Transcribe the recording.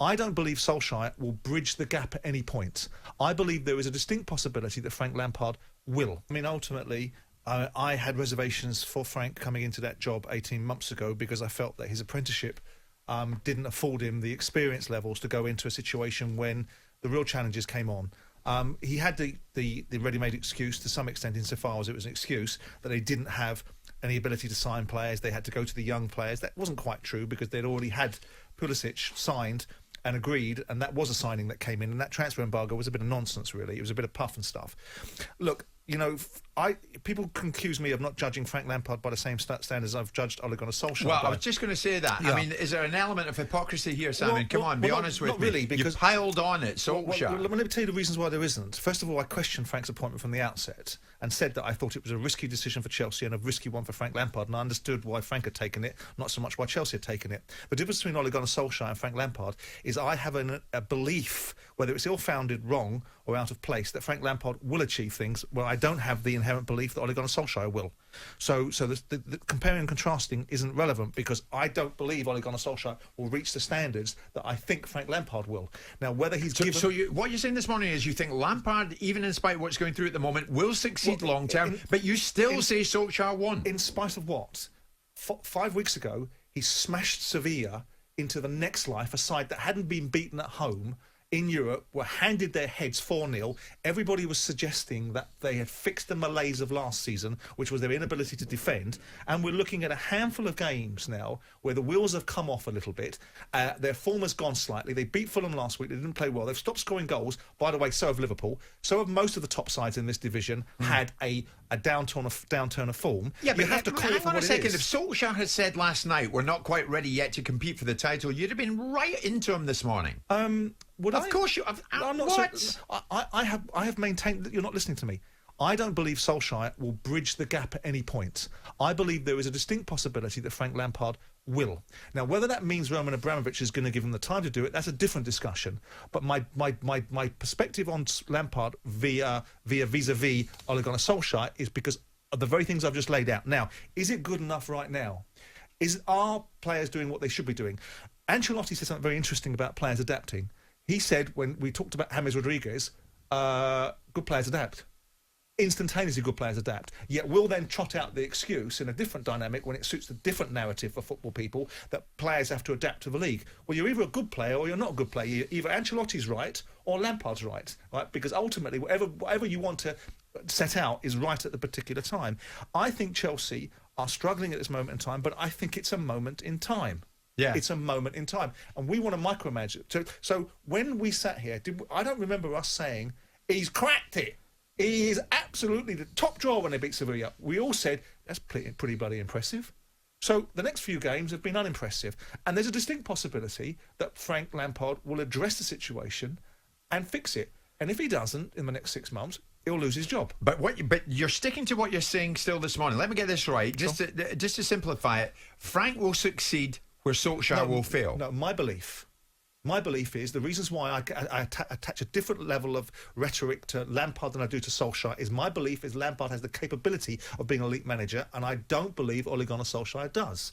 I don't believe Solskjaer will bridge the gap at any point. I believe there is a distinct possibility that Frank Lampard will. I mean, ultimately, I had reservations for Frank coming into that job 18 months ago because I felt that his apprenticeship didn't afford him the experience levels to go into a situation when the real challenges came on. He had the ready-made excuse to some extent, insofar as it was an excuse, that they didn't have any ability to sign players. They had to go to the young players. That wasn't quite true because they'd already had Pulisic signed and agreed, and that was a signing that came in, and that transfer embargo was a bit of nonsense, really. It was a bit of puff and stuff. Look, you know, people can accuse me of not judging Frank Lampard by the same standards I've judged Ole Gunnar Solskjaer. Well, I was just going to say that. Yeah. I mean, is there an element of hypocrisy here, Simon? Come on, be honest with me. Not really, because you piled on it, Solskjaer. Well, let me tell you the reasons why there isn't. First of all, I questioned Frank's appointment from the outset and said that I thought it was a risky decision for Chelsea and a risky one for Frank Lampard, and I understood why Frank had taken it, not so much why Chelsea had taken it. The difference between Ole Gunnar Solskjaer and Frank Lampard is I have a belief, whether it's ill-founded, wrong, or out of place, that Frank Lampard will achieve things where I don't have the inherent belief that Ole Gunnar Solskjaer will. So the comparing and contrasting isn't relevant because I don't believe Ole Gunnar Solskjaer will reach the standards that I think Frank Lampard will. Now, whether he's given... So what you're saying this morning is you think Lampard, even in spite of what's going through at the moment, will succeed long term, but you still say Solskjaer won't. In spite of what? 5 weeks ago, he smashed Sevilla into the next life, a side that hadn't been beaten at home in Europe, were handed their heads 4-0. Everybody was suggesting that they had fixed the malaise of last season, which was their inability to defend. And we're looking at a handful of games now where the wheels have come off a little bit. Their form has gone slightly. They beat Fulham last week. They didn't play well. They've stopped scoring goals. By the way, so have Liverpool. So have most of the top sides in this division had a downturn of form. Yeah, but you have to call it for hang on a what second. it If is. Solskjaer had said last night, we're not quite ready yet to compete for the title, you'd have been right into him this morning. Of course you have. I'm not. What? I have maintained that you're not listening to me. I don't believe Solskjaer will bridge the gap at any point. I believe there is a distinct possibility that Frank Lampard will. Now, whether that means Roman Abramovich is going to give him the time to do it, that's a different discussion. But my perspective on Lampard vis-a-vis Ole Gunnar Solskjaer is because of the very things I've just laid out. Now, is it good enough right now? Are players doing what they should be doing? Ancelotti said something very interesting about players adapting. He said, when we talked about James Rodriguez, good players adapt. Instantaneously good players adapt. Yet we'll then trot out the excuse in a different dynamic when it suits the different narrative for football people that players have to adapt to the league. Well, you're either a good player or you're not a good player. Either Ancelotti's right or Lampard's right? Because ultimately, whatever you want to set out is right at the particular time. I think Chelsea are struggling at this moment in time, but I think it's a moment in time. Yeah. It's a moment in time. And we want to micromanage it. So when we sat here, I don't remember us saying, he's cracked it. He is absolutely the top drawer when they beat Sevilla. We all said, that's pretty bloody impressive. So the next few games have been unimpressive. And there's a distinct possibility that Frank Lampard will address the situation and fix it. And if he doesn't in the next 6 months, he'll lose his job. But you're sticking to what you're saying still this morning. Let me get this right. Just to simplify it, Frank will succeed where Solskjaer will fail. No, my belief is the reasons why I attach a different level of rhetoric to Lampard than I do to Solskjaer is my belief is Lampard has the capability of being an elite manager, and I don't believe Ole Gunnar Solskjaer does.